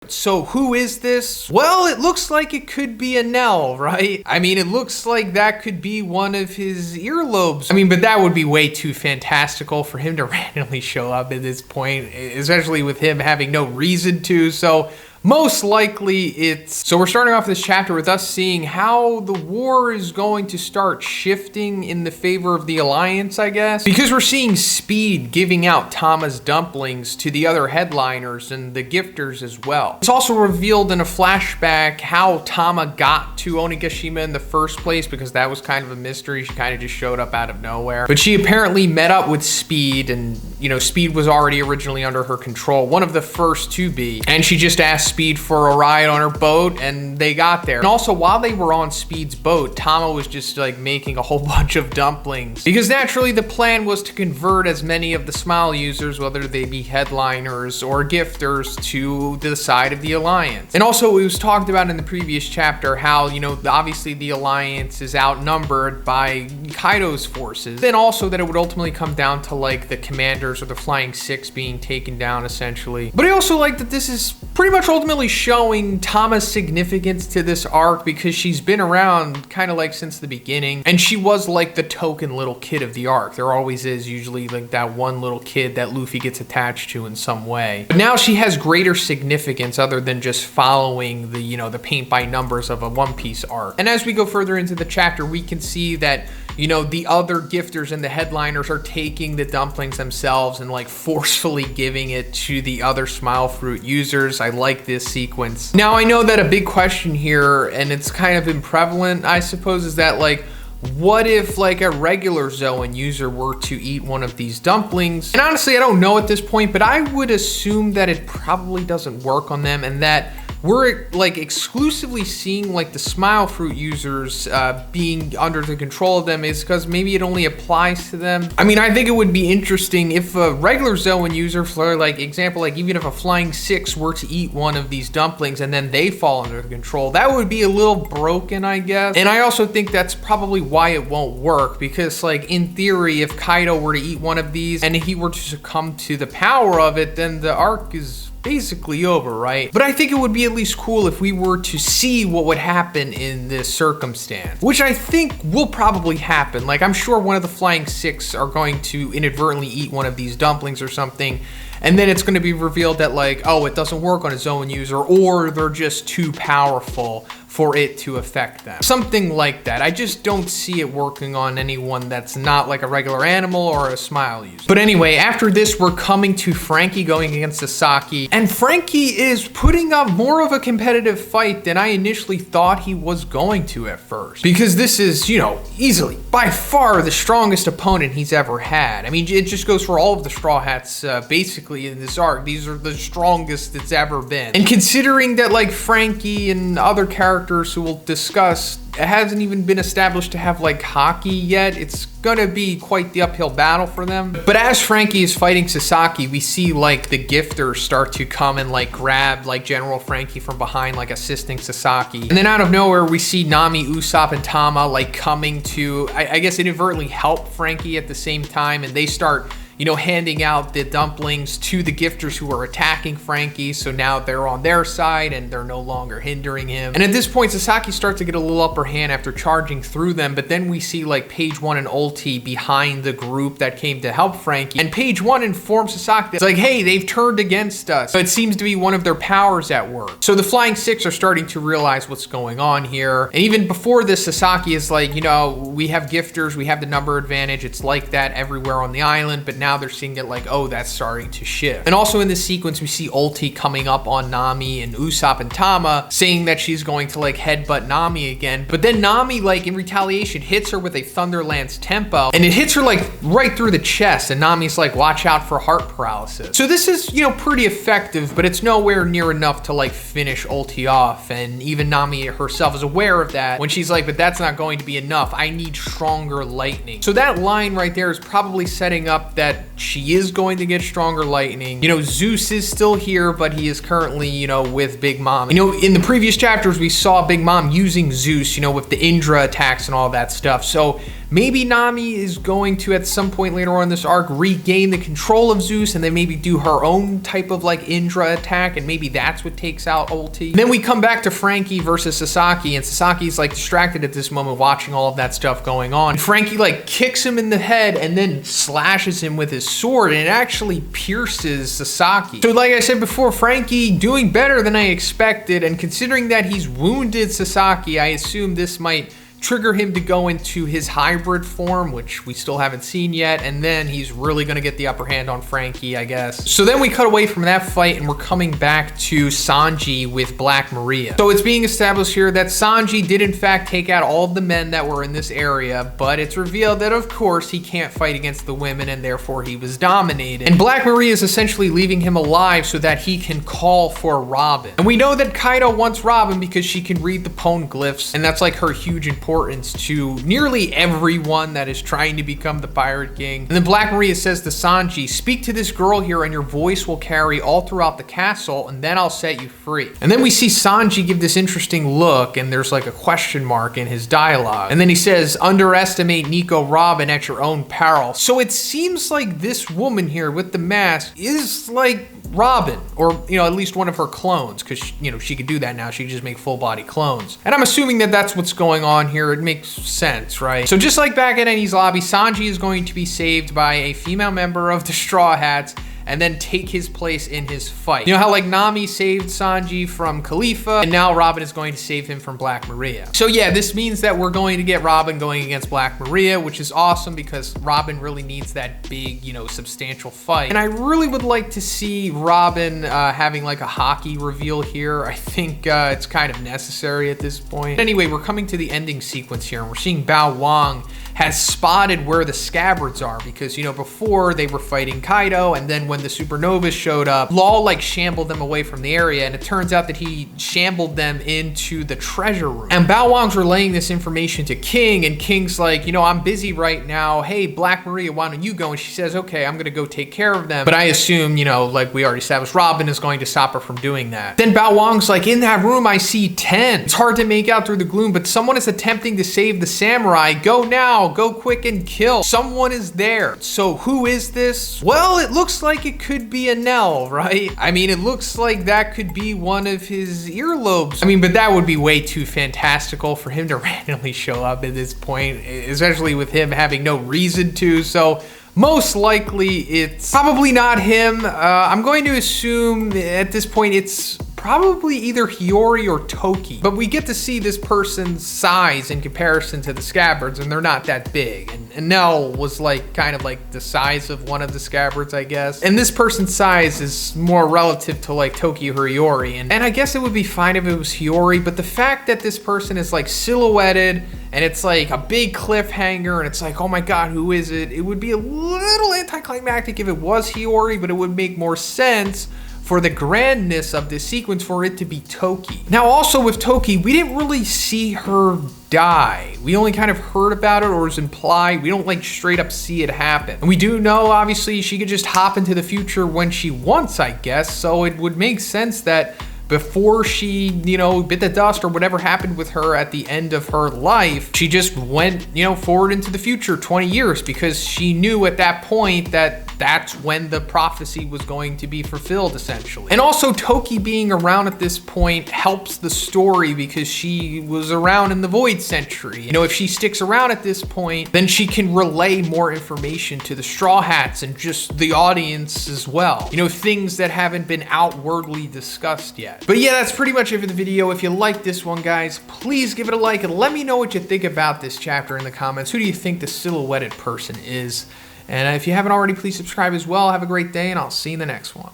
So who is this? Well, it looks like it could be Enel, right? I mean, it looks like that could be one of his earlobes. I mean, but that would be way too fantastical for him to randomly show up at this point, especially with him having no reason to. So most likely it's... So we're starting off this chapter with us seeing how the war is going to start shifting in the favor of the Alliance, I guess. Because we're seeing Speed giving out Tama's dumplings to the other headliners and the gifters as well. It's also revealed in a flashback how Tama got to Onigashima in the first place, because that was kind of a mystery. She kind of just showed up out of nowhere. But she apparently met up with Speed, and, you know, Speed was already originally under her control, one of the first to be. And she just asked Speed for a ride on her boat, and they got there. And also, while they were on Speed's boat, Tama was just like making a whole bunch of dumplings, because naturally the plan was to convert as many of the Smile users, whether they be headliners or gifters, to the side of the Alliance. And also, it was talked about in the previous chapter how, you know, obviously the Alliance is outnumbered by Kaido's forces. Then also that it would ultimately come down to like the commanders or the Flying Six being taken down essentially. But I also like that this is pretty much ultimately showing Tama's significance to this arc, because she's been around kind of like since the beginning, and she was like the token little kid of the arc. There always is usually like that one little kid that Luffy gets attached to in some way. But now she has greater significance other than just following the, you know, the paint by numbers of a One Piece arc. And as we go further into the chapter, we can see that, you know, the other gifters and the headliners are taking the dumplings themselves and like forcefully giving it to the other Smile Fruit users. I like this sequence. Now, I know that a big question here, and it's kind of been prevalent, I suppose, is that like, what if like a regular Zoan user were to eat one of these dumplings? And honestly, I don't know at this point, but I would assume that it probably doesn't work on them, and that we're like exclusively seeing like the Smile Fruit users being under the control of them is because maybe it only applies to them. I mean, I think it would be interesting if a regular Zoan user, for like example, like even if a Flying Six were to eat one of these dumplings and then they fall under the control, that would be a little broken, I guess. And I also think that's probably why it won't work, because like in theory, if Kaido were to eat one of these and he were to succumb to the power of it, then the arc is basically over, right? But I think it would be at least cool if we were to see what would happen in this circumstance, which I think will probably happen. Like, I'm sure one of the Flying Six are going to inadvertently eat one of these dumplings or something, and then it's going to be revealed that like, oh, it doesn't work on a Zoan user, or they're just too powerful for it to affect them. Something like that. I just don't see it working on anyone that's not like a regular animal or a Smile user. But anyway, after this, we're coming to Franky going against Sasaki, and Franky is putting up more of a competitive fight than I initially thought he was going to at first. Because this is, you know, easily, by far the strongest opponent he's ever had. I mean, it just goes for all of the Straw Hats basically in this arc. These are the strongest it's ever been. And considering that like Franky and other characters who we'll discuss, it hasn't even been established to have like hockey yet, it's gonna be quite the uphill battle for them. But as Franky is fighting Sasaki, we see like the gifters start to come and like grab like General Franky from behind, like assisting Sasaki. And then out of nowhere, we see Nami, Usopp, and Tama like coming to, I guess, inadvertently help Franky at the same time, and they start, you know, handing out the dumplings to the gifters who are attacking Franky. So now they're on their side and they're no longer hindering him. And at this point, Sasaki starts to get a little upper hand after charging through them. But then we see like Page One and Ulti behind the group that came to help Franky. And Page One informs Sasaki that it's like, hey, they've turned against us. So it seems to be one of their powers at work. So the Flying Six are starting to realize what's going on here. And even before this, Sasaki is like, you know, we have gifters, we have the number advantage. It's like that everywhere on the island. But now they're seeing it like, oh, that's starting to shift. And also in this sequence, we see Ulti coming up on Nami and Usopp and Tama, saying that she's going to like headbutt Nami again. But then Nami, like in retaliation, hits her with a Thunderlance tempo, and it hits her like right through the chest. And Nami's like, watch out for heart paralysis. So this is, you know, pretty effective, but it's nowhere near enough to like finish Ulti off. And even Nami herself is aware of that when she's like, but that's not going to be enough. I need stronger lightning. So that line right there is probably setting up that she is going to get stronger lightning. You know, Zeus is still here, but he is currently, you know, with Big Mom. You know, in the previous chapters, we saw Big Mom using Zeus, you know, with the Indra attacks and all that stuff. So maybe Nami is going to, at some point later on in this arc, regain the control of Zeus and then maybe do her own type of like Indra attack, and maybe that's what takes out Ulti. And then we come back to Franky versus Sasaki, and Sasaki's like distracted at this moment watching all of that stuff going on. And Franky like kicks him in the head and then slashes him with his sword, and it actually pierces Sasaki. So like I said before, Franky doing better than I expected, and considering that he's wounded Sasaki, I assume this might trigger him to go into his hybrid form, which we still haven't seen yet, and then he's really gonna get the upper hand on Franky, I guess. So then we cut away from that fight and we're coming back to Sanji with Black Maria. So it's being established here that Sanji did in fact take out all of the men that were in this area, but it's revealed that of course he can't fight against the women and therefore he was dominated. And Black Maria is essentially leaving him alive so that he can call for Robin. And we know that Kaido wants Robin because she can read the poneglyphs, and that's like her huge importance to nearly everyone that is trying to become the Pirate King. And then Black Maria says to Sanji, speak to this girl here and your voice will carry all throughout the castle, and then I'll set you free. And then we see Sanji give this interesting look, and there's like a question mark in his dialogue. And then he says, underestimate Nico Robin at your own peril. So it seems like this woman here with the mask is like Robin, or at least one of her clones, because she could do that now. She could just make full body clones. And I'm assuming that that's what's going on here. It makes sense, right? So just like back at Eni's lobby, Sanji is going to be saved by a female member of the Straw Hats and then take his place in his fight. You know how like Nami saved Sanji from Khalifa, and now Robin is going to save him from Black Maria. So yeah, this means that we're going to get Robin going against Black Maria, which is awesome because Robin really needs that big, substantial fight. And I really would like to see Robin having like a hockey reveal here. I think it's kind of necessary at this point. Anyway, we're coming to the ending sequence here, and we're seeing Bao Wang has spotted where the Scabbards are, because before they were fighting Kaido, and then when the supernovas showed up, Law like shambled them away from the area, and it turns out that he shambled them into the treasure room. And Bao Wang's relaying this information to King, and King's like, I'm busy right now. Hey, Black Maria, why don't you go? And she says, okay, I'm gonna go take care of them. But I assume, like we already established, Robin is going to stop her from doing that. Then Bao Wang's like, in that room I see 10. It's hard to make out through the gloom, but someone is attempting to save the samurai. Go now, go quick and kill. Someone is there. So who is this? Well, it looks like it could be Enel, right? I mean, it looks like that could be one of his earlobes. I mean, but that would be way too fantastical for him to randomly show up at this point, especially with him having no reason to. So most likely it's probably not him. I'm going to assume at this point it's probably either Hiyori or Toki. But we get to see this person's size in comparison to the Scabbards, and they're not that big. And Enel was like kind of like the size of one of the Scabbards, I guess. And this person's size is more relative to like Toki or Hiyori. And I guess it would be fine if it was Hiyori, but the fact that this person is like silhouetted and it's like a big cliffhanger and it's like, oh my God, who is it? It would be a little anticlimactic if it was Hiyori, but it would make more sense for the grandness of this sequence for it to be Toki. Now also with Toki, we didn't really see her die. We only kind of heard about it, or was implied. We don't like straight up see it happen. And we do know obviously she could just hop into the future when she wants, I guess. So it would make sense that before she, bit the dust or whatever happened with her at the end of her life, she just went, forward into the future 20 years because she knew at that point that that's when the prophecy was going to be fulfilled, essentially. And also Toki being around at this point helps the story because she was around in the Void Century. If she sticks around at this point, then she can relay more information to the Straw Hats and just the audience as well. Things that haven't been outwardly discussed yet. But yeah, that's pretty much it for the video. If you like this one, guys, please give it a like and let me know what you think about this chapter in the comments. Who do you think the silhouetted person is? And if you haven't already, please subscribe as well. Have a great day, and I'll see you in the next one.